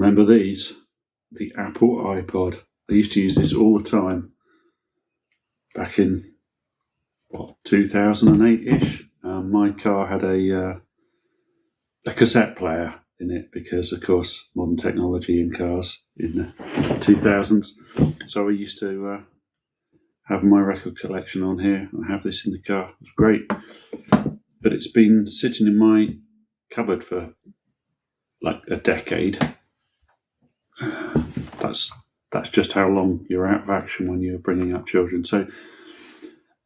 Remember these? The Apple iPod. I used to use this all the time back in 2008-ish. My car had a cassette player in it because, of course, modern technology in cars in the 2000s. So I used to have my record collection on here and have this in the car. It was great. But it's been sitting in my cupboard for like a decade. That's just how long you're out of action when you're bringing up children. So,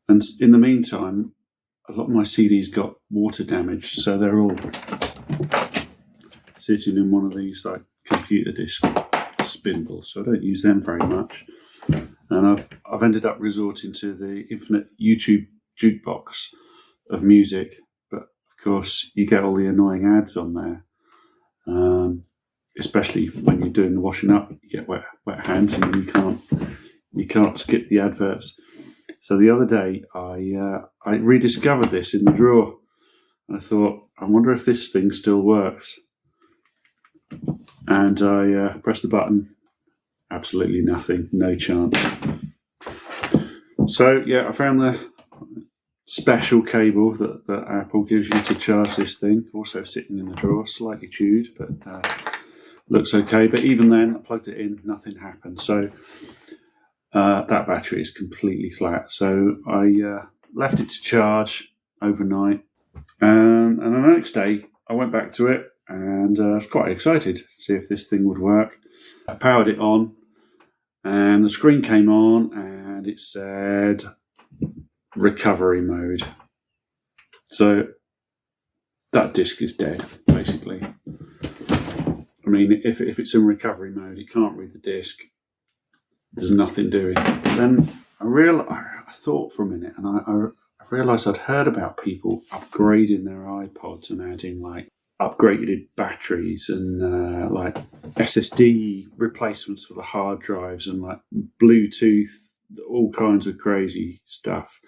and in the meantime, a lot of my CDs got water damaged, so they're all sitting in one of these like computer disc spindles. So I don't use them very much, and I've ended up resorting to the infinite YouTube jukebox of music. But of course, you get all the annoying ads on there. Especially when you're doing the washing up, you get wet hands and you can't skip the adverts. So the other day I rediscovered this in the drawer, and I thought, I wonder if this thing still works. And I pressed the button. Absolutely nothing, no chance. So yeah, I found the special cable that Apple gives you to charge this thing, also sitting in the drawer, slightly chewed, but looks okay. But even then, I plugged it in, nothing happened. So that battery is completely flat. So I left it to charge overnight, and the next day I went back to it, and I was quite excited to see if this thing would work. I powered it on, and the screen came on, and it said recovery mode. So that disk is dead, basically. I mean, if it's in recovery mode, it can't read the disk. There's nothing doing. Then I thought for a minute, and I realised I'd heard about people upgrading their iPods and adding like upgraded batteries and like SSD replacements for the hard drives and like Bluetooth, all kinds of crazy stuff.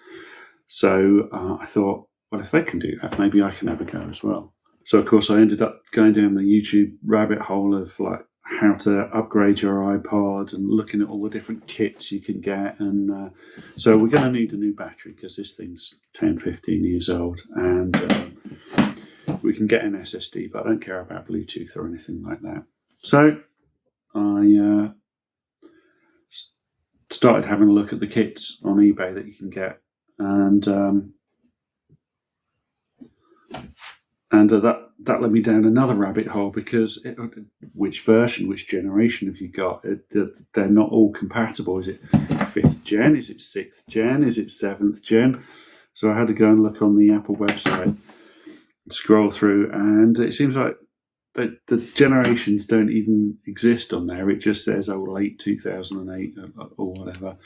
So I thought, well, if they can do that, maybe I can have a go as well. So, of course, I ended up going down the YouTube rabbit hole of like how to upgrade your iPod and looking at all the different kits you can get. And so we're going to need a new battery because this thing's 10, 15 years old. And we can get an SSD, but I don't care about Bluetooth or anything like that. So I started having a look at the kits on eBay that you can get. And that led me down another rabbit hole because which generation have you got? They're not all compatible. Is it 5th gen? Is it 6th gen? Is it 7th gen? So I had to go and look on the Apple website and scroll through, and it seems like the generations don't even exist on there. It just says late 2008 or whatever.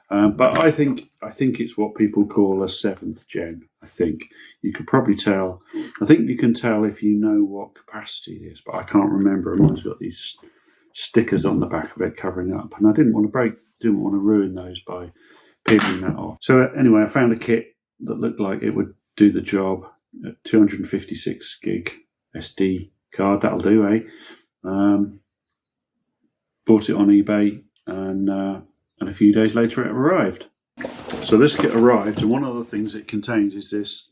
But I think it's what people call a 7th gen. I think you could probably tell. I think you can tell if you know what capacity it is, but I can't remember. Mine's got these stickers on the back of it covering up, and I didn't want to ruin those by peeling that off. So anyway, I found a kit that looked like it would do the job. A 256 gig SD card, that'll do, eh? Bought it on eBay, and a few days later it arrived. So this kit arrived, and one of the things it contains is this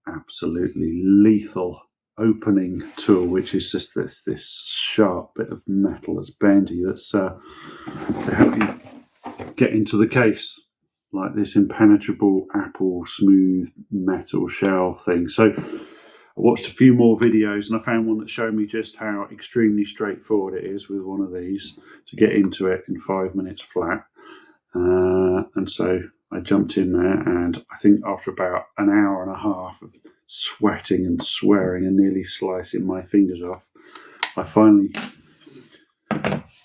absolutely lethal opening tool, which is just this sharp bit of metal that's bendy, that's to help you get into the case, like this impenetrable Apple smooth metal shell thing. So I watched a few more videos, and I found one that showed me just how extremely straightforward it is with one of these to get into it in 5 minutes flat. And so I jumped in there, and I think after about an hour and a half of sweating and swearing and nearly slicing my fingers off, I finally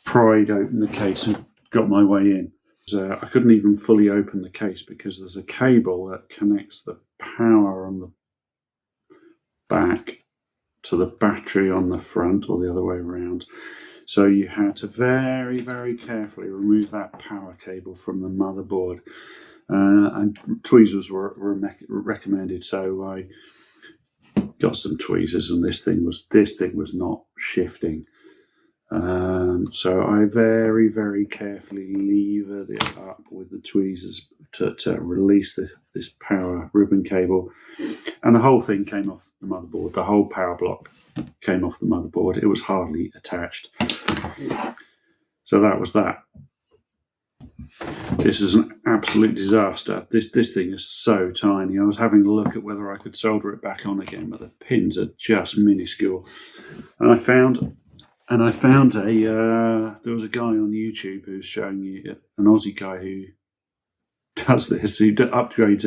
pried open the case and got my way in. I couldn't even fully open the case because there's a cable that connects the power on the back to the battery on the front, or the other way around. So you had to very, very carefully remove that power cable from the motherboard. And tweezers were recommended, so I got some tweezers, and this thing was not shifting. So I very, very carefully levered it up with the tweezers to release this power ribbon cable, and the whole thing came off the motherboard. The whole power block came off the motherboard. It was hardly attached. So that was that. This is an absolute disaster. This thing is so tiny. I was having a look at whether I could solder it back on again, but the pins are just minuscule. And I found there was a guy on YouTube who's showing you, an Aussie guy who does this. He upgrades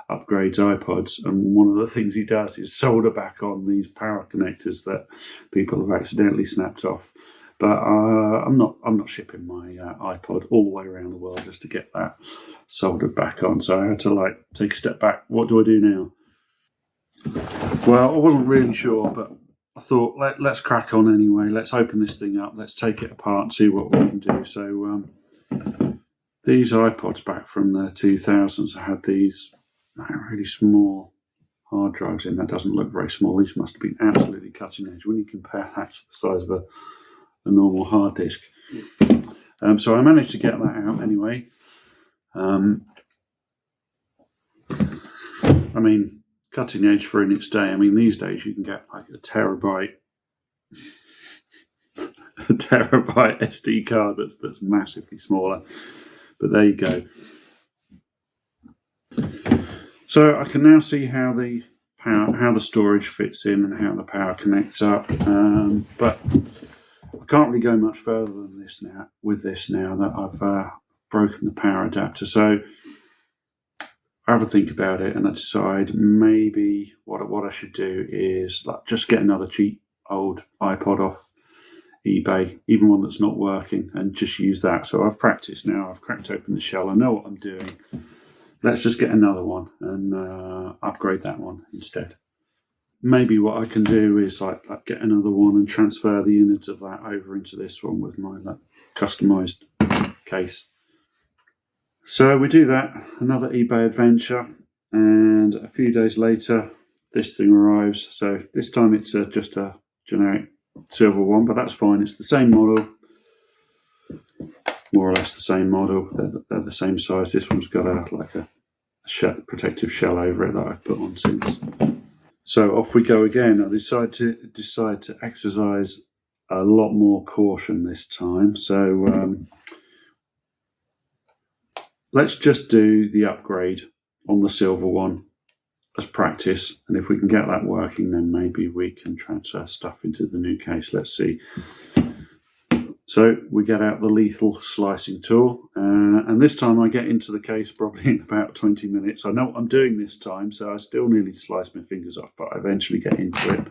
iPods, and one of the things he does is solder back on these power connectors that people have accidentally snapped off. But I'm not shipping my iPod all the way around the world just to get that soldered back on. So I had to take a step back. What do I do now? Well, I wasn't really sure, but I thought let's crack on anyway. Let's open this thing up. Let's take it apart and see what we can do. So these iPods back from the 2000s, I had these really small hard drives in. That doesn't look very small. These must have been absolutely cutting edge when you compare that to the size of a normal hard disk. So I managed to get that out anyway. I mean, cutting edge for in its day. I mean, these days you can get like a terabyte SD card that's massively smaller. But there you go. So I can now see how the storage fits in and how the power connects up. But I can't really go much further than this now. With this now that I've broken the power adapter, so I have a think about it, and I decide maybe what I should do is just get another cheap old iPod off eBay, even one that's not working, and just use that. So I've practiced now. I've cracked open the shell. I know what I'm doing. Let's just get another one and upgrade that one instead. Maybe what I can do is get another one and transfer the innards of that over into this one with my customized case. So we do that, another eBay adventure, and a few days later this thing arrives. So this time it's just a generic silver one, but that's fine. It's the same model, more or less the same model. They're the same size. This one's got a protective shell over it that I've put on since. So off we go again. I decide to exercise a lot more caution this time. So let's just do the upgrade on the silver one as practice, and if we can get that working, then maybe we can transfer stuff into the new case. Let's see. So we get out the lethal slicing tool, and this time I get into the case probably in about 20 minutes. I know what I'm doing this time, so I still nearly slice my fingers off, but I eventually get into it.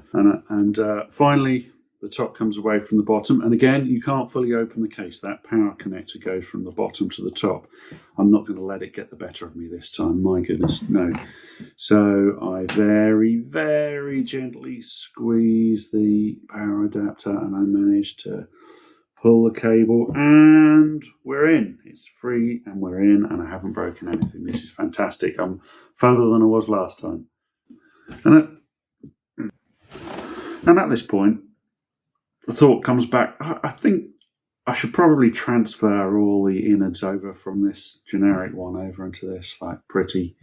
And finally, the top comes away from the bottom. And again, you can't fully open the case. That power connector goes from the bottom to the top. I'm not going to let it get the better of me this time. My goodness, no. So I very, very gently squeeze the power adapter, and I manage to pull the cable, and we're in. It's free, and we're in, and I haven't broken anything. This is fantastic. I'm further than I was last time. And at this point, the thought comes back, I think I should probably transfer all the innards over from this generic one over into this pretty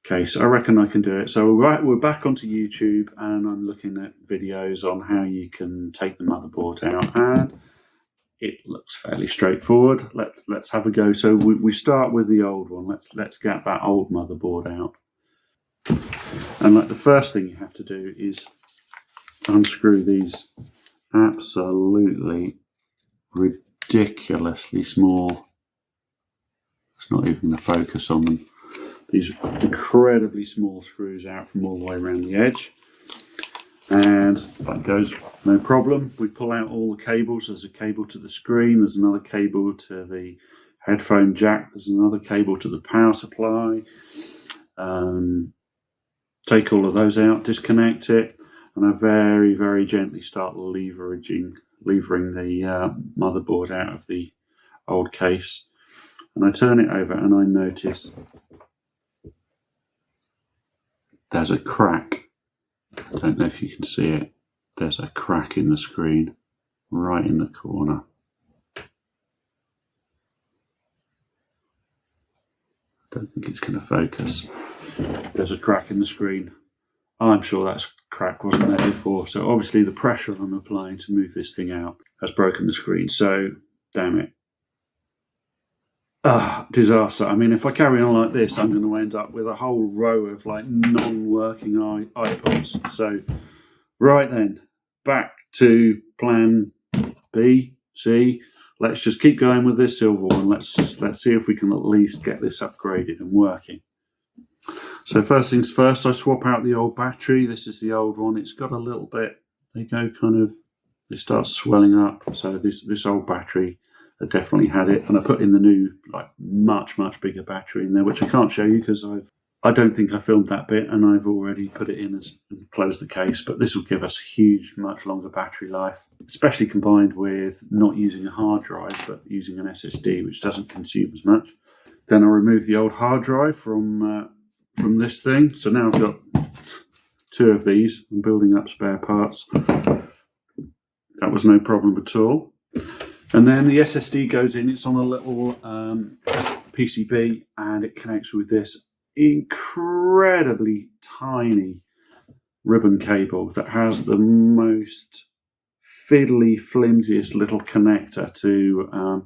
case. I reckon I can do it. So we're back onto YouTube, and I'm looking at videos on how you can take the motherboard out, and it looks fairly straightforward. Let's have a go. So we start with the old one. Let's get that old motherboard out. And the first thing you have to do is unscrew these absolutely ridiculously small. It's not even the focus on them. These incredibly small screws out from all the way around the edge. And that goes no problem. We pull out all the cables. There's a cable to the screen. There's another cable to the headphone jack. There's another cable to the power supply. Take all of those out, disconnect it, and I very, very gently start levering the motherboard out of the old case. And I turn it over, and I notice there's a crack. I don't know if you can see it. There's a crack in the screen. right in the corner. Don't think it's going to focus. There's a crack in the screen. I'm sure that crack wasn't there before. So obviously the pressure I'm applying to move this thing out has broken the screen. So, damn it. Disaster. I mean, if I carry on like this, I'm going to end up with a whole row of like non-working iPods. So, right then, back to plan B, C. Let's just keep going with this silver one. Let's see if we can at least get this upgraded and working. So first things first, I swap out the old battery. This is the old one. It's got a little bit, it starts swelling up. So this old battery, I definitely had it. And I put in the new, like much bigger battery in there, which I can't show you because I don't think I filmed that bit and I've already put it in and closed the case. But this will give us huge, much longer battery life, especially combined with not using a hard drive, but using an SSD, which doesn't consume as much. Then I remove the old hard drive from this thing. So now I've got 2 of these. I'm building up spare parts. That was no problem at all. And then the SSD goes in. It's on a little PCB and it connects with this incredibly tiny ribbon cable that has the most fiddly, flimsiest little connector to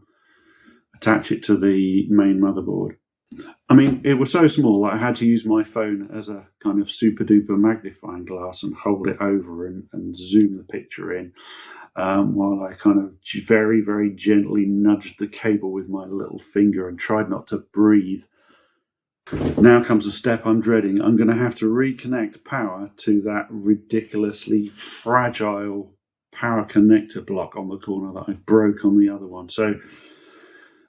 attach it to the main motherboard. I mean, it was so small that I had to use my phone as a kind of super duper magnifying glass and hold it over and zoom the picture in while I kind of very, very gently nudged the cable with my little finger and tried not to breathe. Now comes the step I'm dreading. I'm going to have to reconnect power to that ridiculously fragile power connector block on the corner that I broke on the other one. So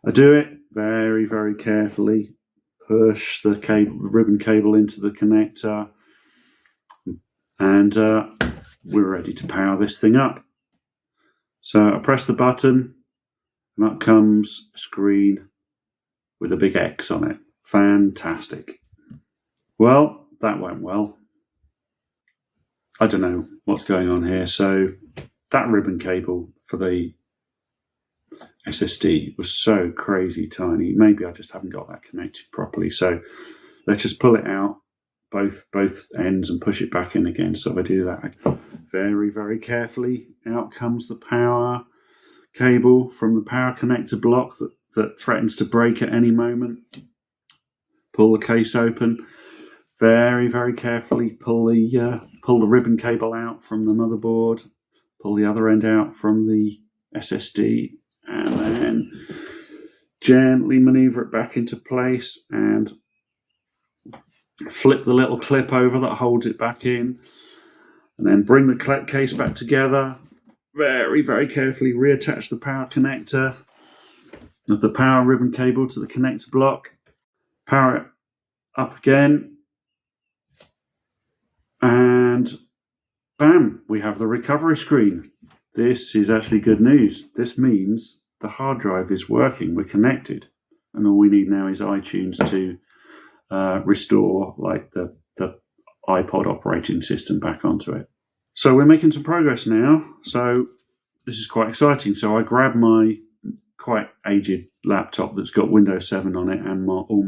I do it very, very carefully, push the ribbon cable into the connector, and we're ready to power this thing up. So I press the button, and up comes a screen with a big X on it. Fantastic. Well, that went well. I don't know what's going on here. So that ribbon cable for the SSD was so crazy tiny. Maybe I just haven't got that connected properly. So let's just pull it out, both ends, and push it back in again. So I do that very, very carefully. Out comes the power cable from the power connector block that threatens to break at any moment. Pull the case open. Very, very carefully pull the ribbon cable out from the motherboard. Pull the other end out from the SSD. And then gently maneuver it back into place and flip the little clip over that holds it back in. And then bring the case back together. Very, very carefully reattach the power connector of the power ribbon cable to the connector block. Power it up again. And bam, we have the recovery screen. This is actually good news. This means the hard drive is working. We're connected. And all we need now is iTunes to restore like the iPod operating system back onto it. So we're making some progress now. So this is quite exciting. So I grabbed my quite aged laptop that's got Windows 7 on it and all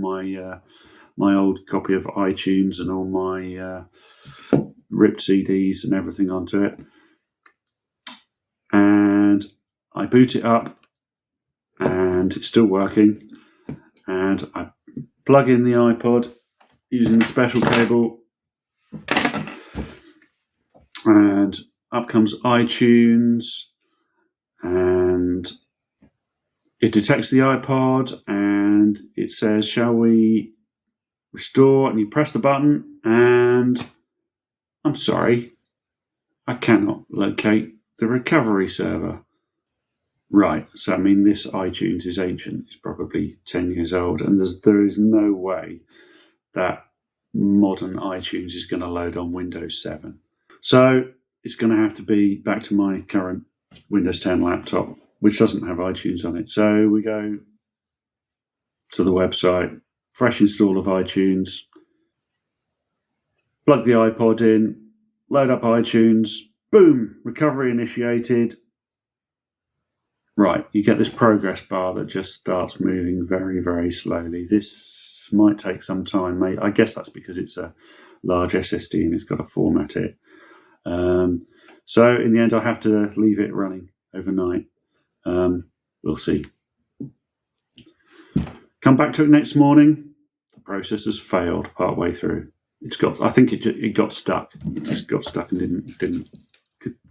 my old copy of iTunes and all my ripped CDs and everything onto it. And I boot it up and it's still working. And I plug in the iPod using the special cable. And up comes iTunes. And it detects the iPod and it says, shall we restore? And you press the button and I'm sorry, I cannot locate the recovery server. Right, so I mean this iTunes is ancient. It's probably 10 years old and there is no way that modern iTunes is going to load on Windows 7. So it's going to have to be back to my current Windows 10 laptop, which doesn't have iTunes on it. So we go to the website, fresh install of iTunes, plug the iPod in, load up iTunes, boom, recovery initiated. Right, you get this progress bar that just starts moving very, very slowly. This might take some time, mate. I guess that's because it's a large SSD and it's got to format it. So in the end, I have to leave it running overnight. We'll see. Come back to it next morning. The process has failed partway through. I think it got stuck. It just got stuck and didn't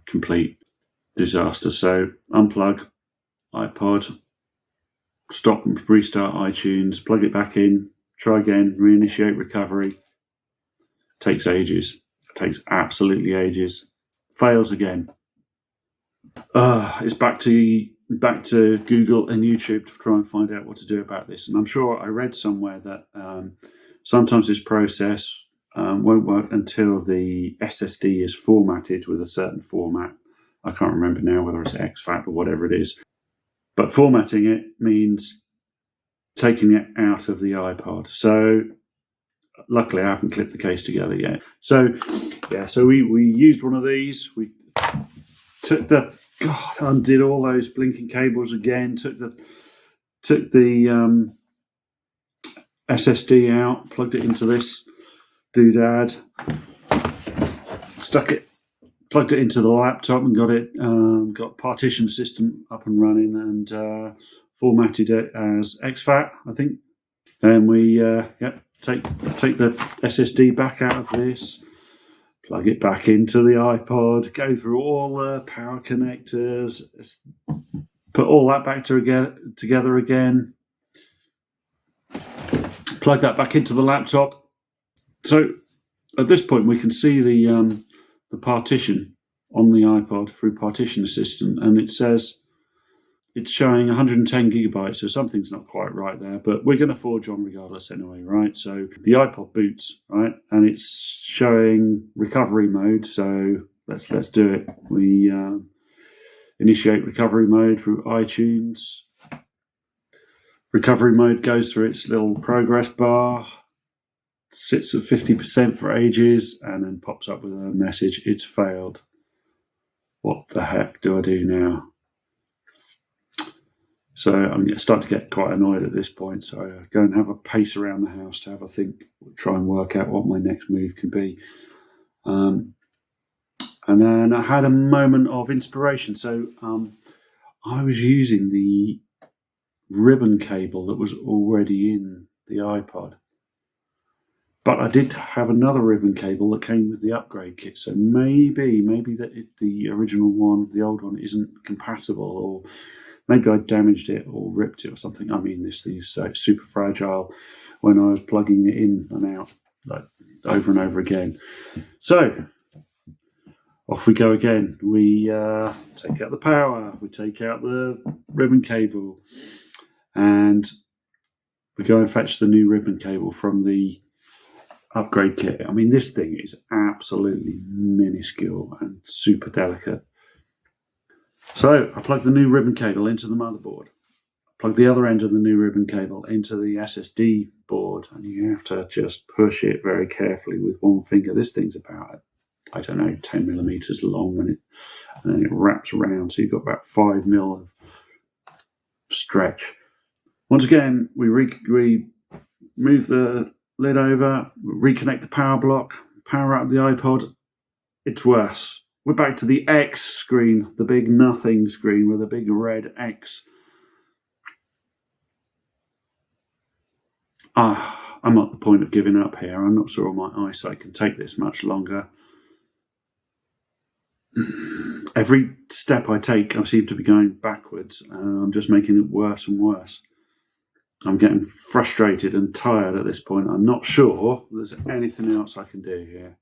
complete. Disaster. So unplug iPod, stop and restart iTunes, plug it back in, try again, reinitiate recovery. Takes ages. Takes absolutely ages. Fails again. It's back to Google and YouTube to try and find out what to do about this. And I'm sure I read somewhere that sometimes this process won't work until the SSD is formatted with a certain format. I can't remember now whether it's exFAT or whatever it is. But formatting it means taking it out of the iPod. So luckily I haven't clipped the case together yet. So we used one of these. We took undid all those blinking cables again, took the SSD out, plugged it into this doodad, plugged it into the laptop and got Partition Assistant up and running and formatted it as exFAT, I think. Then we take the SSD back out of this, plug it back into the iPod, go through all the power connectors, put all that back together again, plug that back into the laptop. So at this point we can see the partition on the iPod through Partition Assistant, and it says it's showing 110 gigabytes, so something's not quite right there, but we're going to forge on regardless anyway, right? So the iPod boots, right, and it's showing recovery mode, so let's do it. We initiate recovery mode through iTunes. Recovery mode goes through its little progress bar, sits at 50% for ages, and then pops up with a message, it's failed. What the heck do I do now? So I'm starting to get quite annoyed at this point. So I go and have a pace around the house to have a think, try and work out what my next move can be. And then I had a moment of inspiration. So I was using the ribbon cable that was already in the iPod. But I did have another ribbon cable that came with the upgrade kit. So maybe the original one, the old one, isn't compatible, or maybe I damaged it or ripped it or something. I mean, this thing's so super fragile when I was plugging it in and out, like over and over again. So off we go again. We take out the power, we take out the ribbon cable, and we go and fetch the new ribbon cable from the upgrade kit. I mean, this thing is absolutely minuscule and super delicate. So I plug the new ribbon cable into the motherboard, plug the other end of the new ribbon cable into the SSD board, and you have to just push it very carefully with one finger. This thing's about, 10 millimeters long, and then it wraps around, so you've got about 5 mil of stretch. Once again, we move the lid over, reconnect the power block, power out of the iPod. It's worse. We're back to the X screen, the big nothing screen with a big red X. I'm at the point of giving up here. I'm not sure my eyesight can take this much longer. Every step I take, I seem to be going backwards, and I'm just making it worse and worse. I'm getting frustrated and tired at this point. I'm not sure there's anything else I can do here.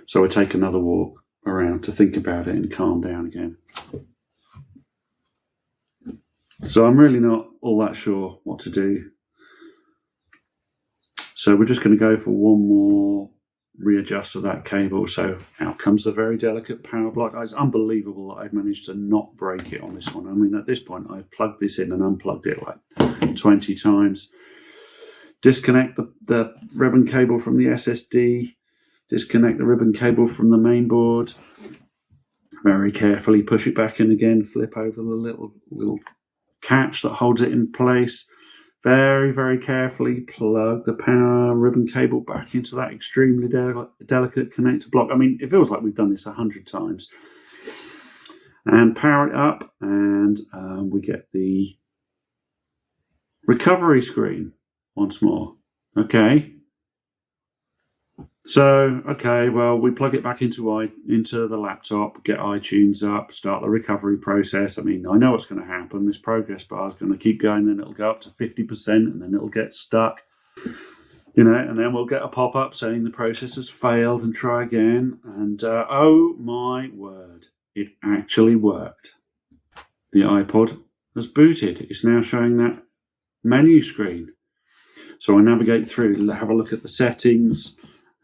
So I take another walk around to think about it and calm down again. So I'm really not all that sure what to do. So we're just going to go for one more readjust of that cable. So out comes the very delicate power block. It's unbelievable that I've managed to not break it on this one. I mean, at this point, I've plugged this in and unplugged it like 20 times. Disconnect the ribbon cable from the SSD. Disconnect the ribbon cable from the main board. very carefully push it back in again, flip over the little catch that holds it in place. Very, very carefully plug the power ribbon cable back into that extremely delicate connector block. I mean, it feels like we've done this 100 times. And power it up, and we get the recovery screen once more. Okay. So, well, we plug it back into the laptop, get iTunes up, start the recovery process. I mean, I know what's going to happen. This progress bar is going to keep going, then it'll go up to 50%, and then it'll get stuck, and then we'll get a pop-up saying the process has failed and try again. And oh my word, it actually worked. The iPod has booted. It's now showing that menu screen. So I navigate through, have a look at the settings,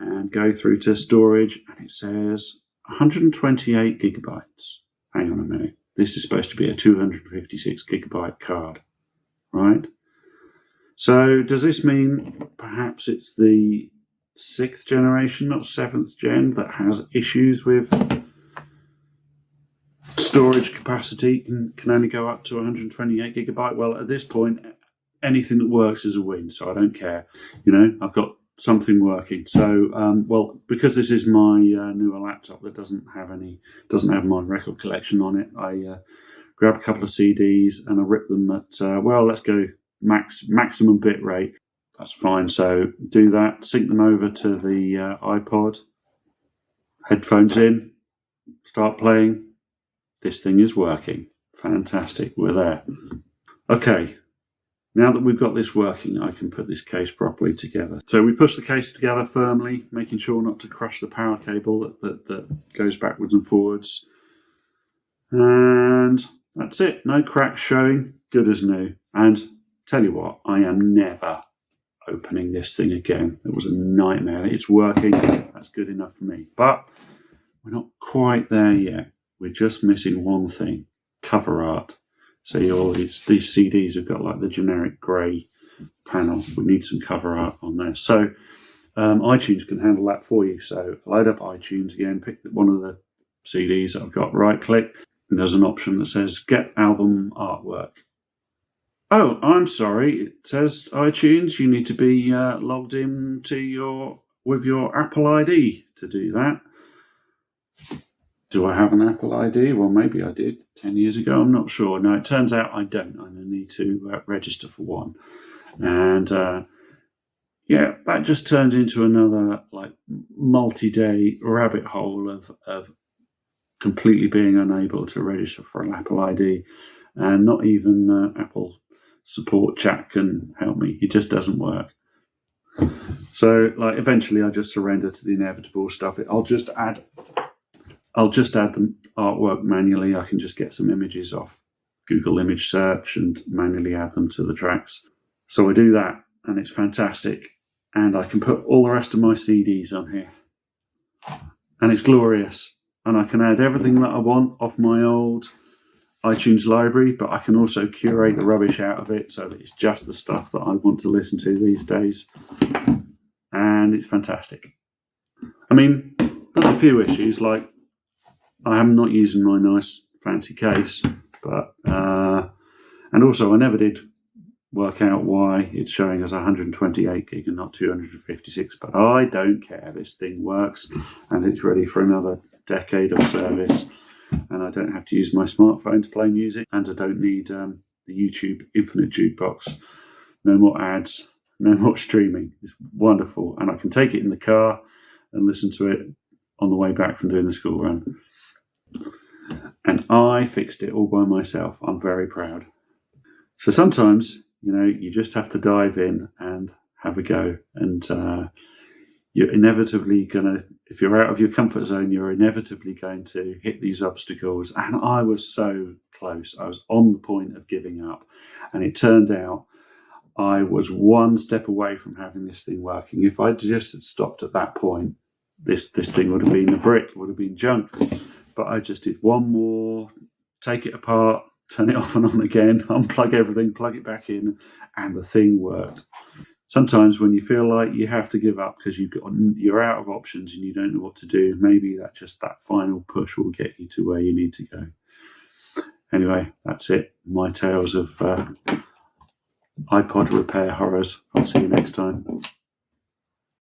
and go through to storage, and it says 128 gigabytes. Hang on a minute. This is supposed to be a 256 gigabyte card, right? So does this mean perhaps it's the 6th generation, not 7th gen, that has issues with storage capacity and can only go up to 128 gigabyte? Well, at this point, anything that works is a win, so I don't care. I've got something working. So, well, because this is my newer laptop that doesn't have my record collection on it, I grab a couple of CDs and I rip them at, let's go maximum bit rate. That's fine. So do that, sync them over to the iPod, headphones in, start playing. This thing is working. Fantastic. We're there. Okay. Now that we've got this working, I can put this case properly together. So we push the case together firmly, making sure not to crush the power cable that goes backwards and forwards. And that's it. No cracks showing. Good as new. And tell you what, I am never opening this thing again. It was a nightmare. It's working. That's good enough for me. But we're not quite there yet. We're just missing one thing. Cover art. So these CDs have got like the generic grey panel. We need some cover art on there. So iTunes can handle that for you. So load up iTunes again, pick one of the CDs that I've got, right click, and there's an option that says get album artwork. Oh, I'm sorry. It says iTunes, you need to be logged in with your Apple ID to do that. Do I have an Apple ID? Well, maybe I did 10 years ago. I'm not sure. No, it turns out I don't. I need to register for one. And that just turns into another multi-day rabbit hole of completely being unable to register for an Apple ID. And not even Apple support chat can help me. It just doesn't work. So eventually I just surrender to the inevitable stuff. I'll just add the artwork manually. I can just get some images off Google image search and manually add them to the tracks. So I do that, and it's fantastic. And I can put all the rest of my CDs on here. And it's glorious. And I can add everything that I want off my old iTunes library, but I can also curate the rubbish out of it so that it's just the stuff that I want to listen to these days. And it's fantastic. I mean, there's a few issues, like I am not using my nice fancy case, but and also I never did work out why it's showing us 128 gig and not 256, but I don't care. This thing works and it's ready for another decade of service, and I don't have to use my smartphone to play music, and I don't need the YouTube infinite jukebox. No more ads, no more streaming. It's wonderful, and I can take it in the car and listen to it on the way back from doing the school run. And I fixed it all by myself. I'm very proud. So sometimes, you just have to dive in and have a go. And you're inevitably if you're out of your comfort zone, you're inevitably going to hit these obstacles. And I was so close. I was on the point of giving up. And it turned out I was one step away from having this thing working. If I just had stopped at that point, this thing would have been a brick, would have been junk. But I just did one more, take it apart, turn it off and on again, unplug everything, plug it back in, and the thing worked. sometimes when you feel like you have to give up because you're out of options and you don't know what to do, maybe that final push will get you to where you need to go. Anyway, that's it. My tales of iPod repair horrors. I'll see you next time.